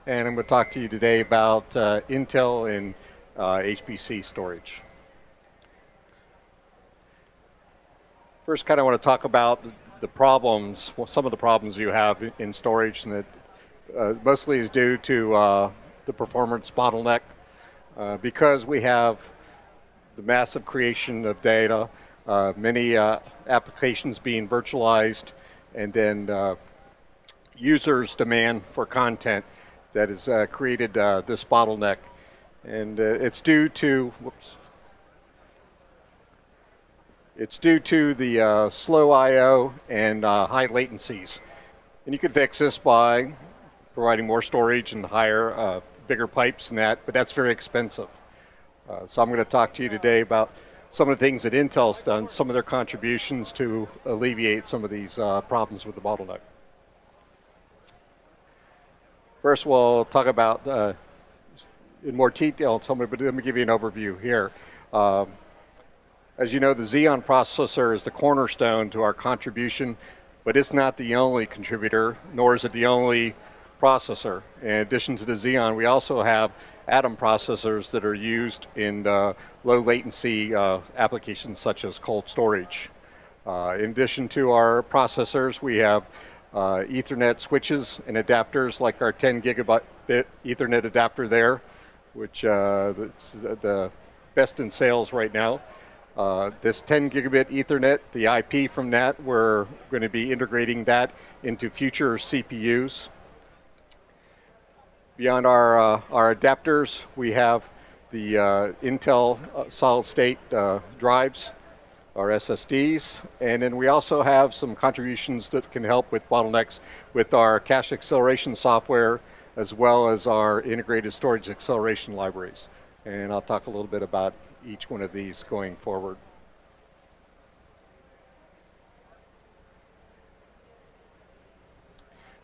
and I'm going to talk to you today about Intel and HPC storage. First, kind of want to talk about the problems, some of the problems you have in storage, and that mostly is due to the performance bottleneck. Because we have the massive creation of data, many applications being virtualized, and then users' demand for content that has created this bottleneck. And it's due to, it's due to the slow I/O and high latencies. And you can fix this by providing more storage and higher, bigger pipes and that, but that's very expensive. So I'm going to talk to you today about some of the things that Intel's done, some of their contributions to alleviate some of these problems with the bottleneck. First, we'll talk about in more detail, but let me give you an overview here. As you know, the Xeon processor is the cornerstone to our contribution, but it's not the only contributor, nor is it the only processor. In addition to the Xeon, we also have Atom processors that are used in low latency applications such as cold storage. In addition to our processors, we have Ethernet switches and adapters like our 10 gigabit Ethernet adapter there, which is the best in sales right now. This 10 gigabit Ethernet, the IP from that, we're going to be integrating that into future CPUs. Beyond our adapters, we have the Intel solid state drives, our SSDs, and then we also have some contributions that can help with bottlenecks with our cache acceleration software as well as our integrated storage acceleration libraries. And I'll talk a little bit about each one of these going forward.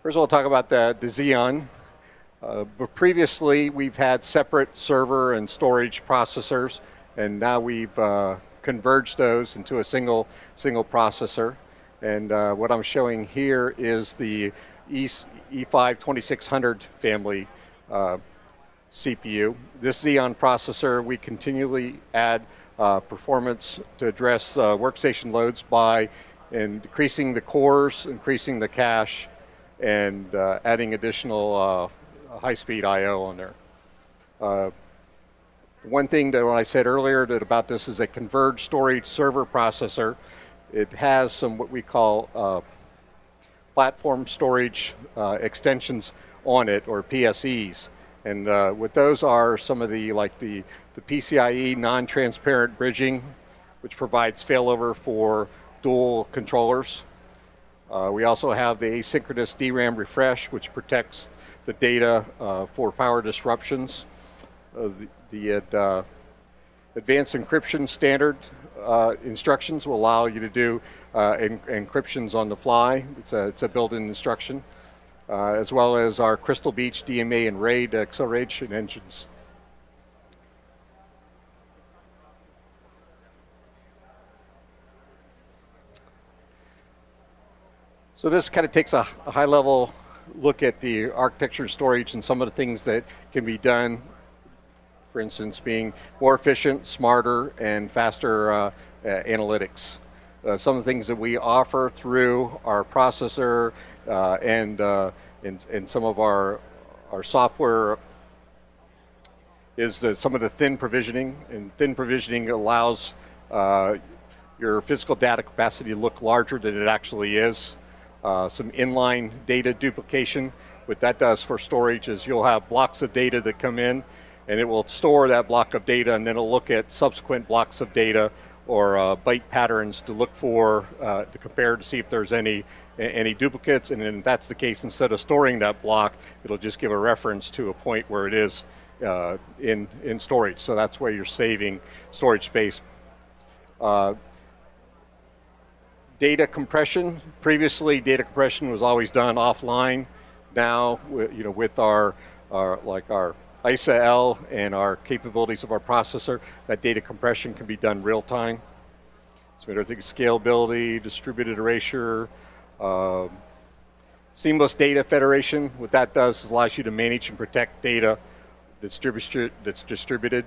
First, I'll talk about the Xeon. But previously, we've had separate server and storage processors, and now we've converged those into a single processor. And what I'm showing here is the E5 2600 family CPU. This Xeon processor, we continually add performance to address workstation loads by increasing the cores, increasing the cache, and adding additional high-speed I/O on there. One thing that I said earlier about this is a converged storage server processor. It has some what we call platform storage extensions on it, or PSEs. And what those are, some of the PCIe non-transparent bridging, which provides failover for dual controllers. We also have the asynchronous DRAM refresh, which protects the data for power disruptions. The advanced encryption standard instructions will allow you to do encryptions on the fly. It's a built-in instruction, as well as our Crystal Beach DMA and RAID acceleration engines. So this kind of takes a high-level look at the architecture of storage and some of the things that can be done. For instance, being more efficient, smarter, and faster analytics. Some of the things that we offer through our processor and some of our software is some of the thin provisioning. And thin provisioning allows your physical data capacity to look larger than it actually is. Some inline data duplication. What that does for storage is you'll have blocks of data that come in, and it will store that block of data, and then it'll look at subsequent blocks of data or byte patterns to look for, to compare to see if there's any duplicates. And then if that's the case, instead of storing that block, it'll just give a reference to a point where it is in storage. So that's where you're saving storage space. Data compression. Previously, data compression was always done offline. Now, with our ISA-L and our capabilities of our processor, that data compression can be done real time. So everything scalability, distributed erasure, Seamless data federation, what that does is allows you to manage and protect data that's distributed.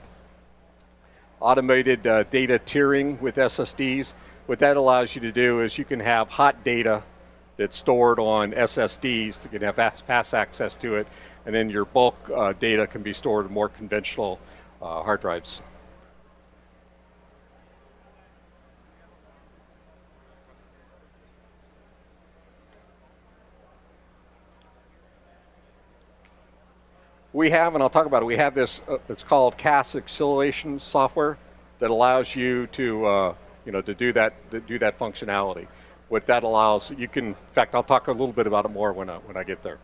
Automated data tiering with SSDs. What that allows you to do is you can have hot data that's stored on SSDs. You can have fast access to it, and then your bulk data can be stored on more conventional hard drives. We have, and I'll talk about it, we have this, it's called CAS acceleration software that allows you to, to do that functionality. What that allows, you can, in fact, I'll talk a little bit about it more when I get there.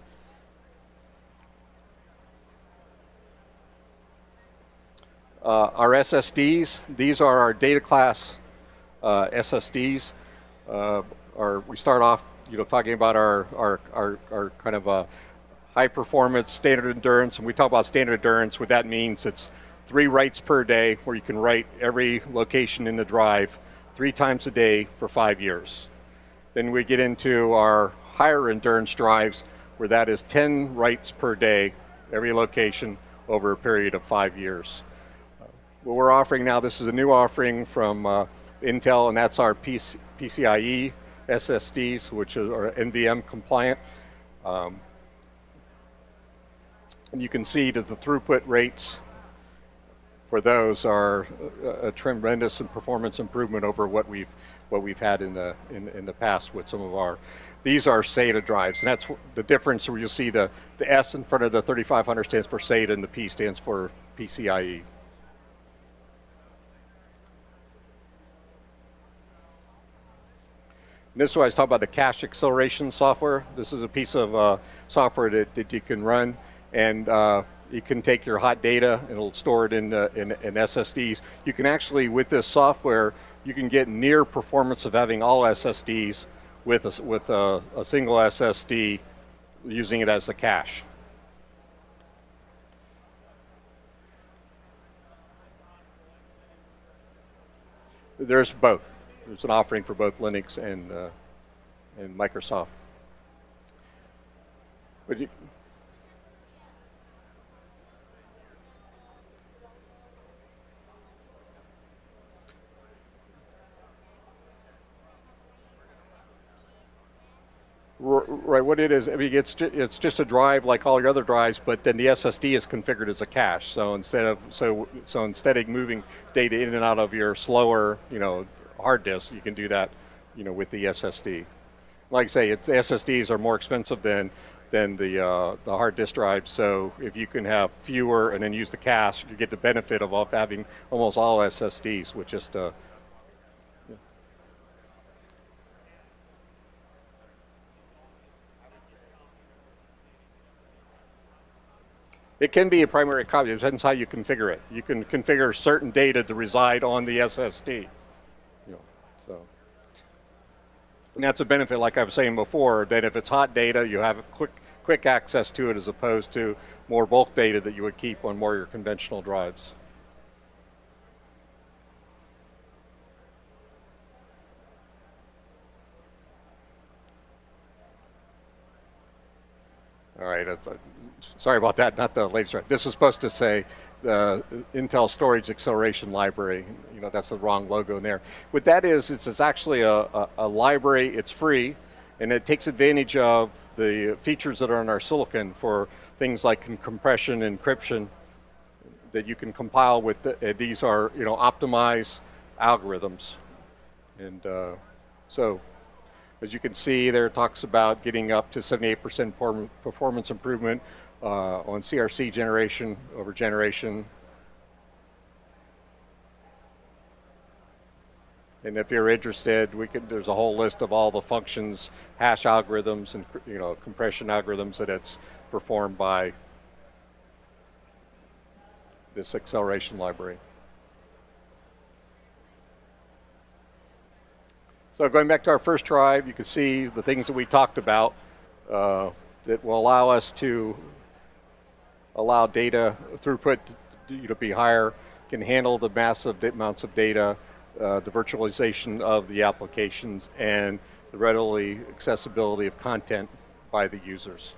Our SSDs, these are our data class SSDs. We start off, talking about our kind of high performance standard endurance, and we talk about standard endurance. What that means, it's 3 writes per day, where you can write every location in the drive 3 times a day for 5 years. Then we get into our higher endurance drives, where that is 10 writes per day, every location over a period of 5 years. What we're offering now, this is a new offering from Intel, and that's our PCIe SSDs, which are NVM compliant. And you can see that the throughput rates for those are a tremendous performance improvement over what we've had in the past with some of our. These are SATA drives, and that's the difference where you'll see the S in front of the 3500 stands for SATA, and the P stands for PCIe. And this is why I was talking about the cache acceleration software. This is a piece of software that you can run. And you can take your hot data and it'll store it in SSDs. You can actually, with this software, you can get near performance of having all SSDs with a single SSD, using it as a cache. There's both. There's an offering for both Linux and Microsoft. But right, what it is, I mean, it's just a drive like all your other drives, but then the SSD is configured as a cache. So instead of moving data in and out of your slower, hard disk, you can do that, with the SSD. Like I say, the SSDs are more expensive than the hard disk drive. So if you can have fewer and then use the cache, you get the benefit of having almost all SSDs with just It can be a primary copy. It depends how you configure it. You can configure certain data to reside on the SSD. And that's a benefit, like I was saying before, that if it's hot data, you have quick access to it, as opposed to more bulk data that you would keep on more of your conventional drives. All right, sorry about that, not the latest drive. This is supposed to say the Intel Storage Acceleration Library. That's the wrong logo in there. What that is, it's actually a library. It's free, and it takes advantage of the features that are in our silicon for things like compression and encryption that you can compile with. These are, optimized algorithms. And so, as you can see, there it talks about getting up to 78% performance improvement on CRC generation over generation. And if you're interested, there's a whole list of all the functions, hash algorithms, and compression algorithms that it's performed by this acceleration library. So going back to our first drive, you can see the things that we talked about that will allow us to allow data throughput to be higher, can handle the massive amounts of data, the virtualization of the applications, and the readily accessibility of content by the users.